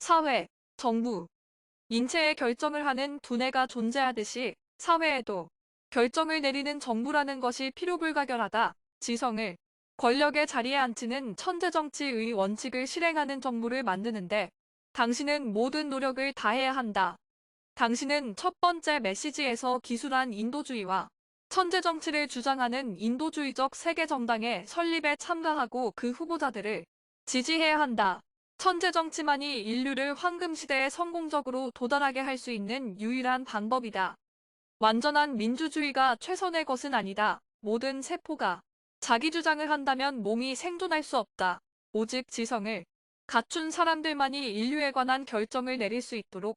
사회, 정부, 인체의 결정을 하는 두뇌가 존재하듯이 사회에도 결정을 내리는 정부라는 것이 필요불가결하다. 지성을 권력의 자리에 앉히는 천재정치의 원칙을 실행하는 정부를 만드는데 당신은 모든 노력을 다해야 한다. 당신은 첫 번째 메시지에서 기술한 인도주의와 천재정치를 주장하는 인도주의적 세계정당의 설립에 참가하고 그 후보자들을 지지해야 한다. 천재정치만이 인류를 황금시대에 성공적으로 도달하게 할 수 있는 유일한 방법이다. 완전한 민주주의가 최선의 것은 아니다. 모든 세포가 자기 주장을 한다면 몸이 생존할 수 없다. 오직 지성을 갖춘 사람들만이 인류에 관한 결정을 내릴 수 있도록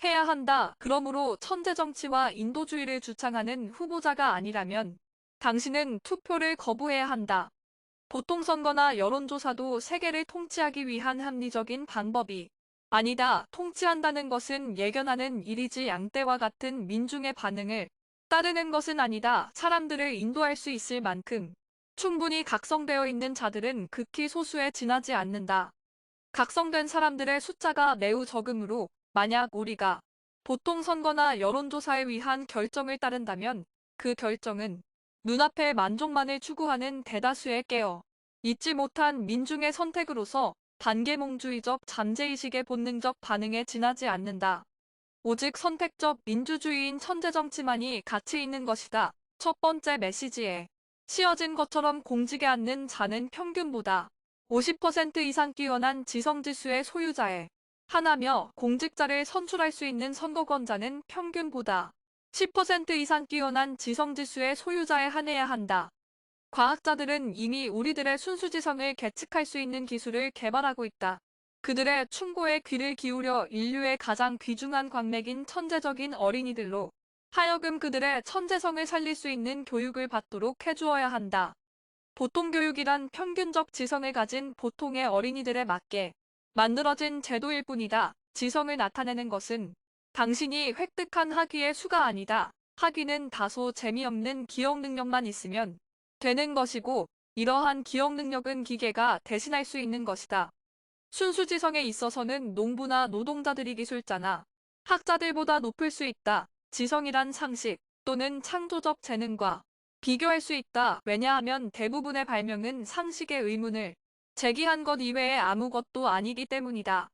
해야 한다. 그러므로 천재정치와 인도주의를 주창하는 후보자가 아니라면 당신은 투표를 거부해야 한다. 보통선거나 여론조사도 세계를 통치하기 위한 합리적인 방법이 아니다. 통치한다는 것은 예견하는 일이지 양떼와 같은 민중의 반응을 따르는 것은 아니다. 사람들을 인도할 수 있을 만큼 충분히 각성되어 있는 자들은 극히 소수에 지나지 않는다. 각성된 사람들의 숫자가 매우 적으므로 만약 우리가 보통 선거나 여론조사에 의한 결정을 따른다면 그 결정은 눈앞의 만족만을 추구하는 대다수의 깨어 잊지 못한 민중의 선택으로서 반계몽주의적 잠재의식의 본능적 반응에 지나지 않는다. 오직 선택적 민주주의인 천재정치만이 가치 있는 것이다. 첫 번째 메시지에 씌어진 것처럼 공직에 앉는 자는 평균보다 50% 이상 뛰어난 지성지수의 소유자에 하나며 공직자를 선출할 수 있는 선거권자는 평균보다 10% 이상 뛰어난 지성지수의 소유자에 한해야 한다. 과학자들은 이미 우리들의 순수지성을 계측할 수 있는 기술을 개발하고 있다. 그들의 충고에 귀를 기울여 인류의 가장 귀중한 광맥인 천재적인 어린이들로 하여금 그들의 천재성을 살릴 수 있는 교육을 받도록 해주어야 한다. 보통 교육이란 평균적 지성을 가진 보통의 어린이들에 맞게 만들어진 제도일 뿐이다. 지성을 나타내는 것은 당신이 획득한 학위의 수가 아니다. 학위는 다소 재미없는 기억 능력만 있으면 되는 것이고 이러한 기억 능력은 기계가 대신할 수 있는 것이다. 순수지성에 있어서는 농부나 노동자들이 기술자나 학자들보다 높을 수 있다. 지성이란 상식 또는 창조적 재능과 비교할 수 있다. 왜냐하면 대부분의 발명은 상식의 의문을 제기한 것 이외에 아무것도 아니기 때문이다.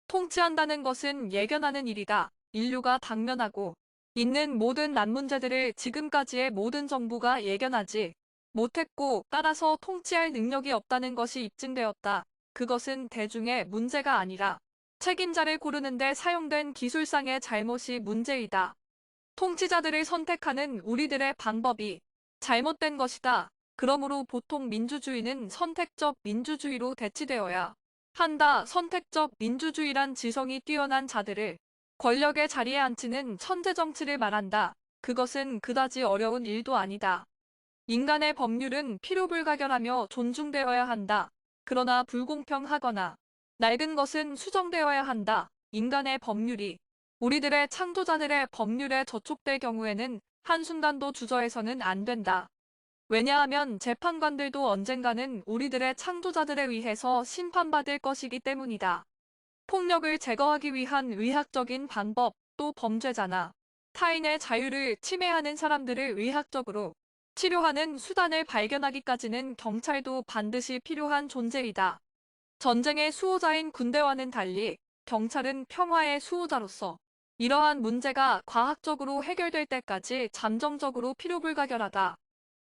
통치한다는 것은 예견하는 일이다. 인류가 당면하고 있는 모든 난문제들을 지금까지의 모든 정부가 예견하지 못했고 따라서 통치할 능력이 없다는 것이 입증되었다. 그것은 대중의 문제가 아니라 책임자를 고르는데 사용된 기술상의 잘못이 문제이다. 통치자들을 선택하는 우리들의 방법이 잘못된 것이다. 그러므로 보통 민주주의는 선택적 민주주의로 대치되어야 한다. 선택적 민주주의란 지성이 뛰어난 자들을 권력의 자리에 앉히는 천재정치를 말한다. 그것은 그다지 어려운 일도 아니다. 인간의 법률은 필요불가결하며 존중되어야 한다. 그러나 불공평하거나 낡은 것은 수정되어야 한다. 인간의 법률이 우리들의 창조자들의 법률에 저촉될 경우에는 한순간도 주저해서는 안 된다. 왜냐하면 재판관들도 언젠가는 우리들의 창조자들에 의해서 심판받을 것이기 때문이다. 폭력을 제거하기 위한 의학적인 방법, 또 범죄자나 타인의 자유를 침해하는 사람들을 의학적으로 치료하는 수단을 발견하기까지는 경찰도 반드시 필요한 존재이다. 전쟁의 수호자인 군대와는 달리 경찰은 평화의 수호자로서 이러한 문제가 과학적으로 해결될 때까지 잠정적으로 필요불가결하다.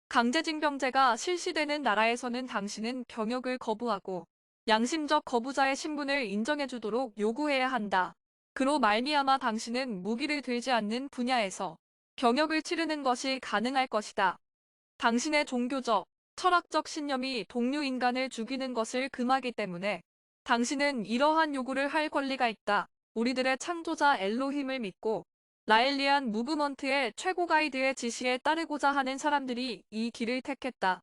강제징병제가 실시되는 나라에서는 당신은 병역을 거부하고 양심적 거부자의 신분을 인정해주도록 요구해야 한다. 그로 말미암아 당신은 무기를 들지 않는 분야에서 병역을 치르는 것이 가능할 것이다. 당신의 종교적, 철학적 신념이 동료 인간을 죽이는 것을 금하기 때문에 당신은 이러한 요구를 할 권리가 있다. 우리들의 창조자 엘로힘을 믿고 라엘리안 무브먼트의 최고 가이드의 지시에 따르고자 하는 사람들이 이 길을 택했다.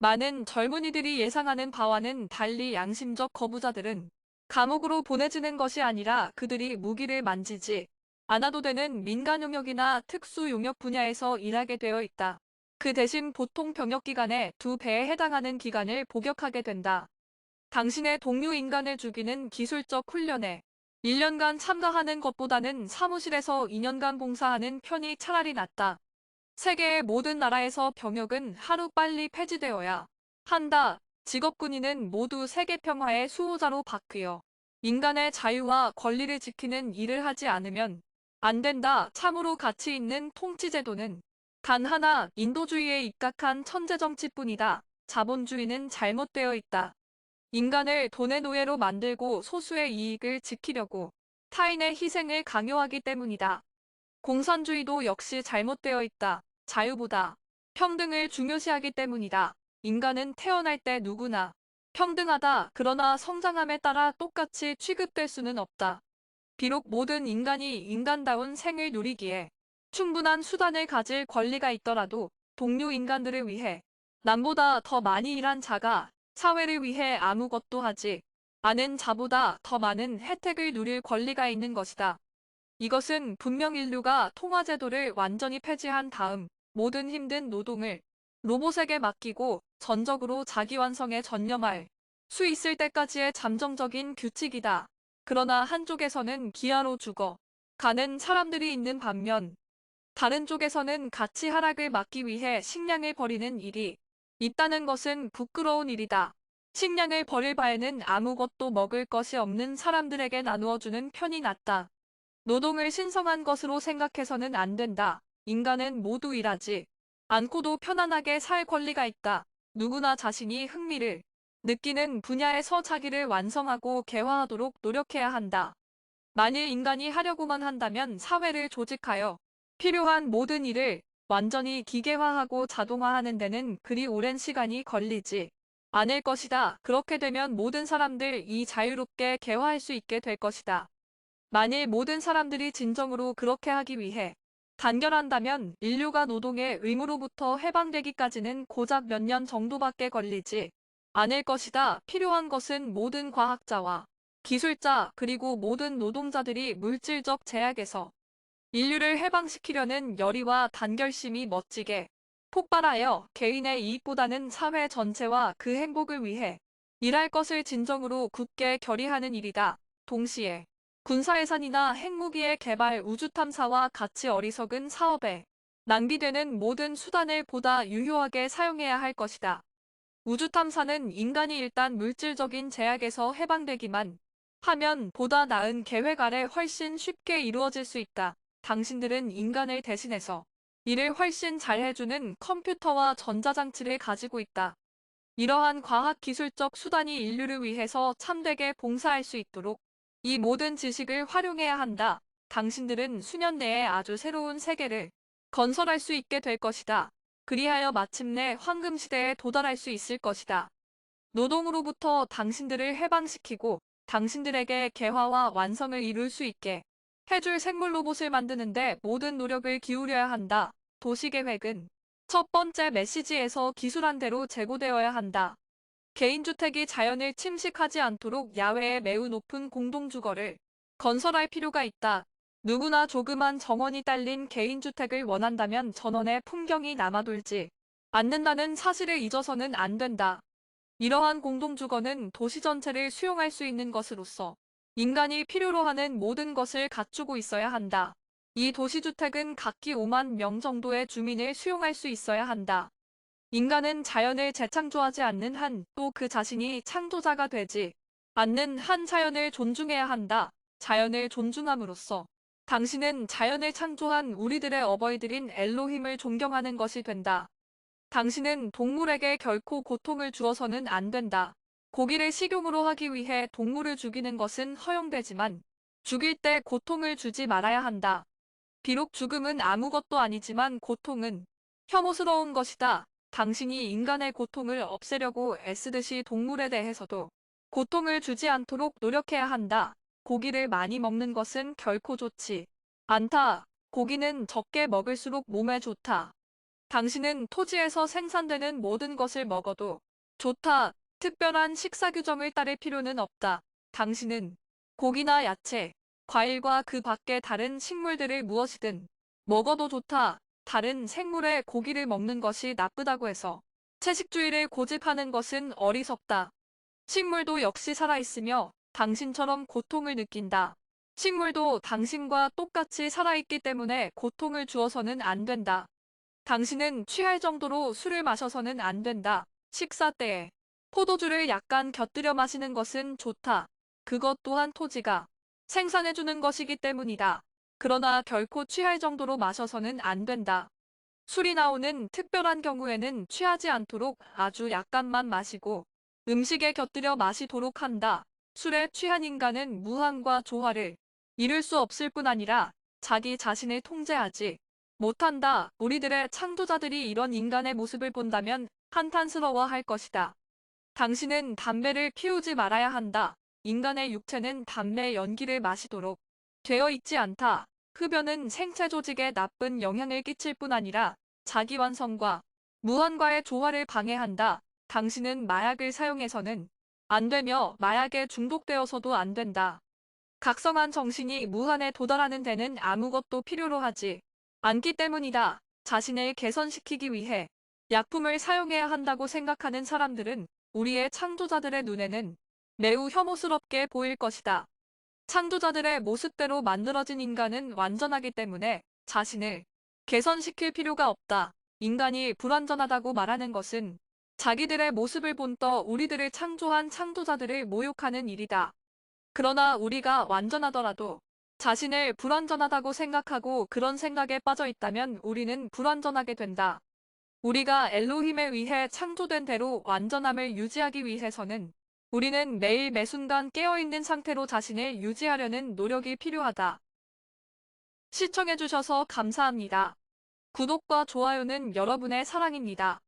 많은 젊은이들이 예상하는 바와는 달리 양심적 거부자들은 감옥으로 보내지는 것이 아니라 그들이 무기를 만지지 않아도 되는 민간 용역이나 특수 용역 분야에서 일하게 되어 있다. 그 대신 보통 병역 기간의 2배에 해당하는 기간을 복역하게 된다. 당신의 동료 인간을 죽이는 기술적 훈련에 1년간 참가하는 것보다는 사무실에서 2년간 봉사하는 편이 차라리 낫다. 세계의 모든 나라에서 병역은 하루빨리 폐지되어야 한다. 직업군인은 모두 세계 평화의 수호자로 바뀌어 인간의 자유와 권리를 지키는 일을 하지 않으면 안 된다. 참으로 가치 있는 통치제도는 단 하나 인도주의에 입각한 천재정치뿐이다. 자본주의는 잘못되어 있다. 인간을 돈의 노예로 만들고 소수의 이익을 지키려고 타인의 희생을 강요하기 때문이다. 공산주의도 역시 잘못되어 있다. 자유보다 평등을 중요시하기 때문이다. 인간은 태어날 때 누구나 평등하다. 그러나 성장함에 따라 똑같이 취급될 수는 없다. 비록 모든 인간이 인간다운 생을 누리기에 충분한 수단을 가질 권리가 있더라도 동료 인간들을 위해 남보다 더 많이 일한 자가 사회를 위해 아무것도 하지 않은 자보다 더 많은 혜택을 누릴 권리가 있는 것이다. 이것은 분명 인류가 통화제도를 완전히 폐지한 다음 모든 힘든 노동을 로봇에게 맡기고 전적으로 자기 완성에 전념할 수 있을 때까지의 잠정적인 규칙이다. 그러나 한쪽에서는 기아로 죽어 가는 사람들이 있는 반면 다른 쪽에서는 가치 하락을 막기 위해 식량을 버리는 일이 있다는 것은 부끄러운 일이다. 식량을 버릴 바에는 아무것도 먹을 것이 없는 사람들에게 나누어 주는 편이 낫다. 노동을 신성한 것으로 생각해서는 안 된다. 인간은 모두 일하지 않고도 편안하게 살 권리가 있다. 누구나 자신이 흥미를 느끼는 분야에서 자기를 완성하고 개화하도록 노력해야 한다. 만일 인간이 하려고만 한다면 사회를 조직하여 필요한 모든 일을 완전히 기계화하고 자동화하는 데는 그리 오랜 시간이 걸리지 않을 것이다. 그렇게 되면 모든 사람들이 자유롭게 개화할 수 있게 될 것이다. 만일 모든 사람들이 진정으로 그렇게 하기 위해 단결한다면 인류가 노동의 의무로부터 해방되기까지는 고작 몇 년 정도밖에 걸리지 않을 것이다. 필요한 것은 모든 과학자와 기술자 그리고 모든 노동자들이 물질적 제약에서 인류를 해방시키려는 열의와 단결심이 멋지게 폭발하여 개인의 이익보다는 사회 전체와 그 행복을 위해 일할 것을 진정으로 굳게 결의하는 일이다. 동시에 군사 예산이나 핵무기의 개발, 우주 탐사와 같이 어리석은 사업에 낭비되는 모든 수단을 보다 유효하게 사용해야 할 것이다. 우주 탐사는 인간이 일단 물질적인 제약에서 해방되기만 하면 보다 나은 계획 아래 훨씬 쉽게 이루어질 수 있다. 당신들은 인간을 대신해서 일을 훨씬 잘 해주는 컴퓨터와 전자장치를 가지고 있다. 이러한 과학기술적 수단이 인류를 위해서 참되게 봉사할 수 있도록 이 모든 지식을 활용해야 한다. 당신들은 수년 내에 아주 새로운 세계를 건설할 수 있게 될 것이다. 그리하여 마침내 황금시대에 도달할 수 있을 것이다. 노동으로부터 당신들을 해방시키고 당신들에게 개화와 완성을 이룰 수 있게 해줄 생물 로봇을 만드는데 모든 노력을 기울여야 한다. 도시계획은 첫 번째 메시지에서 기술한 대로 재고되어야 한다. 개인주택이 자연을 침식하지 않도록 야외에 매우 높은 공동주거를 건설할 필요가 있다. 누구나 조그만 정원이 딸린 개인주택을 원한다면 전원의 풍경이 남아돌지 않는다는 사실을 잊어서는 안 된다. 이러한 공동주거는 도시 전체를 수용할 수 있는 것으로서 인간이 필요로 하는 모든 것을 갖추고 있어야 한다. 이 도시주택은 각기 5만 명 정도의 주민을 수용할 수 있어야 한다. 인간은 자연을 재창조하지 않는 한 또 그 자신이 창조자가 되지 않는 한 자연을 존중해야 한다. 자연을 존중함으로써 당신은 자연을 창조한 우리들의 어버이들인 엘로힘을 존경하는 것이 된다. 당신은 동물에게 결코 고통을 주어서는 안 된다. 고기를 식용으로 하기 위해 동물을 죽이는 것은 허용되지만 죽일 때 고통을 주지 말아야 한다. 비록 죽음은 아무것도 아니지만 고통은 혐오스러운 것이다. 당신이 인간의 고통을 없애려고 애쓰듯이 동물에 대해서도 고통을 주지 않도록 노력해야 한다. 고기를 많이 먹는 것은 결코 좋지 않다. 고기는 적게 먹을수록 몸에 좋다. 당신은 토지에서 생산되는 모든 것을 먹어도 좋다. 특별한 식사 규정을 따를 필요는 없다. 당신은 고기나 야채, 과일과 그 밖의 다른 식물들을 무엇이든 먹어도 좋다. 다른 생물의 고기를 먹는 것이 나쁘다고 해서 채식주의를 고집하는 것은 어리석다. 식물도 역시 살아있으며 당신처럼 고통을 느낀다. 식물도 당신과 똑같이 살아있기 때문에 고통을 주어서는 안 된다. 당신은 취할 정도로 술을 마셔서는 안 된다. 식사 때에 포도주를 약간 곁들여 마시는 것은 좋다. 그것 또한 토지가 생산해주는 것이기 때문이다. 그러나 결코 취할 정도로 마셔서는 안 된다. 술이 나오는 특별한 경우에는 취하지 않도록 아주 약간만 마시고 음식에 곁들여 마시도록 한다. 술에 취한 인간은 무한과 조화를 이룰 수 없을 뿐 아니라 자기 자신을 통제하지 못한다. 우리들의 창조자들이 이런 인간의 모습을 본다면 한탄스러워할 것이다. 당신은 담배를 피우지 말아야 한다. 인간의 육체는 담배의 연기를 마시도록 되어 있지 않다. 흡연은 생체 조직에 나쁜 영향을 끼칠 뿐 아니라 자기 완성과 무한과의 조화를 방해한다. 당신은 마약을 사용해서는 안 되며 마약에 중독되어서도 안 된다. 각성한 정신이 무한에 도달하는 데는 아무것도 필요로 하지 않기 때문이다. 자신을 개선시키기 위해 약품을 사용해야 한다고 생각하는 사람들은 우리의 창조자들의 눈에는 매우 혐오스럽게 보일 것이다. 창조자들의 모습대로 만들어진 인간은 완전하기 때문에 자신을 개선시킬 필요가 없다. 인간이 불완전하다고 말하는 것은 자기들의 모습을 본떠 우리들을 창조한 창조자들을 모욕하는 일이다. 그러나 우리가 완전하더라도 자신을 불완전하다고 생각하고 그런 생각에 빠져 있다면 우리는 불완전하게 된다. 우리가 엘로힘에 의해 창조된 대로 완전함을 유지하기 위해서는 우리는 매일 매순간 깨어있는 상태로 자신을 유지하려는 노력이 필요하다. 시청해주셔서 감사합니다. 구독과 좋아요는 여러분의 사랑입니다.